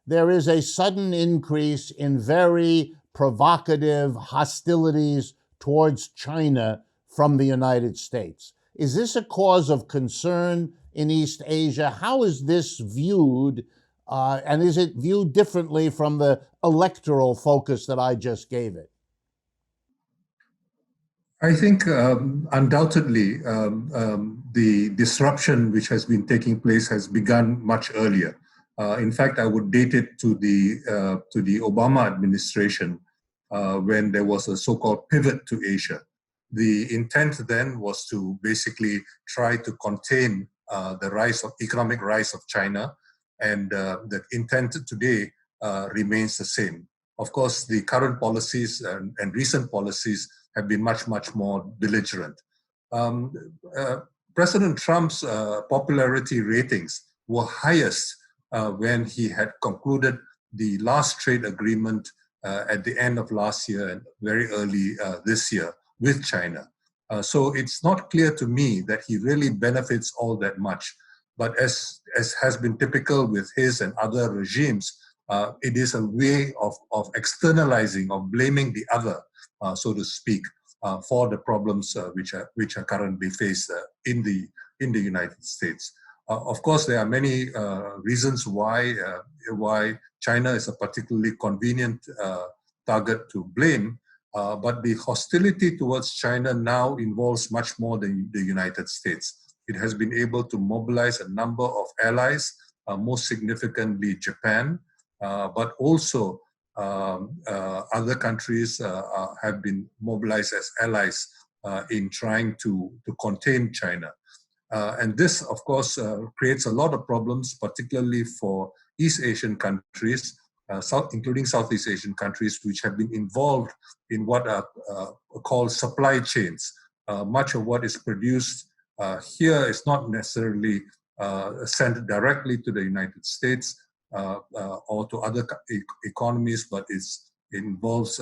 there is a sudden increase in very provocative hostilities towards China from the United States. Is this a cause of concern in East Asia? How is this viewed, and is it viewed differently from the electoral focus that I just gave it? I think undoubtedly the disruption which has been taking place has begun much earlier. In fact, I would date it to the Obama administration when there was a so-called pivot to Asia. The intent then was to basically try to contain the economic rise of China, and the intent today remains the same. Of course, the current policies and recent policies have been much, much more belligerent. President Trump's popularity ratings were highest when he had concluded the last trade agreement at the end of last year and very early this year with China. So it's not clear to me that he really benefits all that much. But as has been typical with his and other regimes, it is a way of externalizing, of blaming the other, so to speak, for the problems which are currently faced in the United States. Of course, there are many reasons why China is a particularly convenient target to blame, but the hostility towards China now involves much more than the United States. It has been able to mobilize a number of allies, most significantly Japan, but also other countries have been mobilized as allies in trying to contain China. And this, of course, creates a lot of problems, particularly for East Asian countries, including Southeast Asian countries, which have been involved in what are called supply chains. Much of what is produced here is not necessarily sent directly to the United States or to other economies, but it involves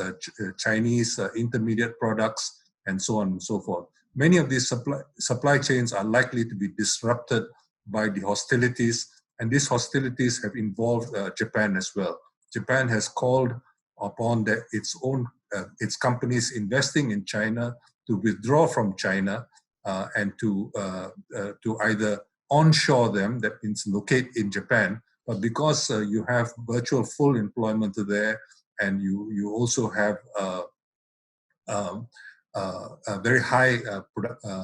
Chinese intermediate products and so on and so forth. Many of these supply chains are likely to be disrupted by the hostilities, and these hostilities have involved Japan as well. Japan has called upon its companies investing in China to withdraw from China and to either onshore them, that means locate in Japan, but because you have virtual full employment there, and you also have very high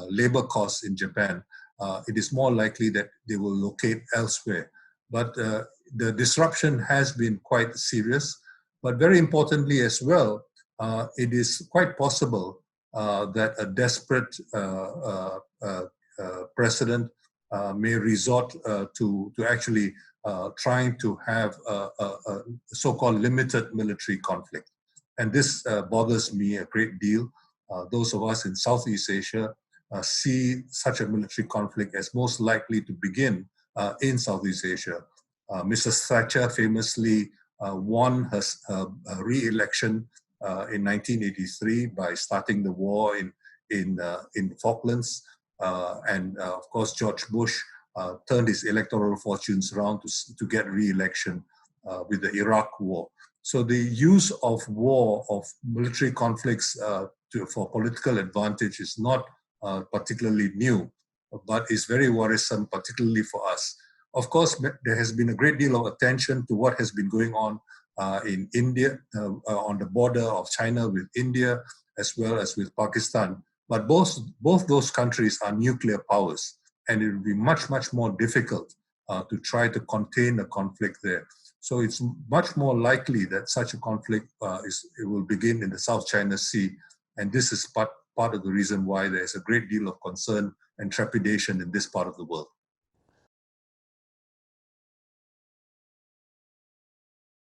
labor costs in Japan, it is more likely that they will locate elsewhere. But the disruption has been quite serious. But very importantly as well, it is quite possible that a desperate president may resort to actually trying to have a so-called limited military conflict. And this bothers me a great deal. Those of us in Southeast Asia see such a military conflict as most likely to begin in Southeast Asia. Mrs. Thatcher famously won her re-election in 1983 by starting the war in the Falklands. And of course, George Bush turned his electoral fortunes around to get re-election with the Iraq War. So the use of war, of military conflicts for political advantage is not particularly new, but is very worrisome, particularly for us. Of course, there has been a great deal of attention to what has been going on in India, on the border of China with India, as well as with Pakistan. But both those countries are nuclear powers, and it will be much, much more difficult to try to contain a conflict there. So it's much more likely that such a conflict it will begin in the South China Sea. And this is part of the reason why there's a great deal of concern and trepidation in this part of the world.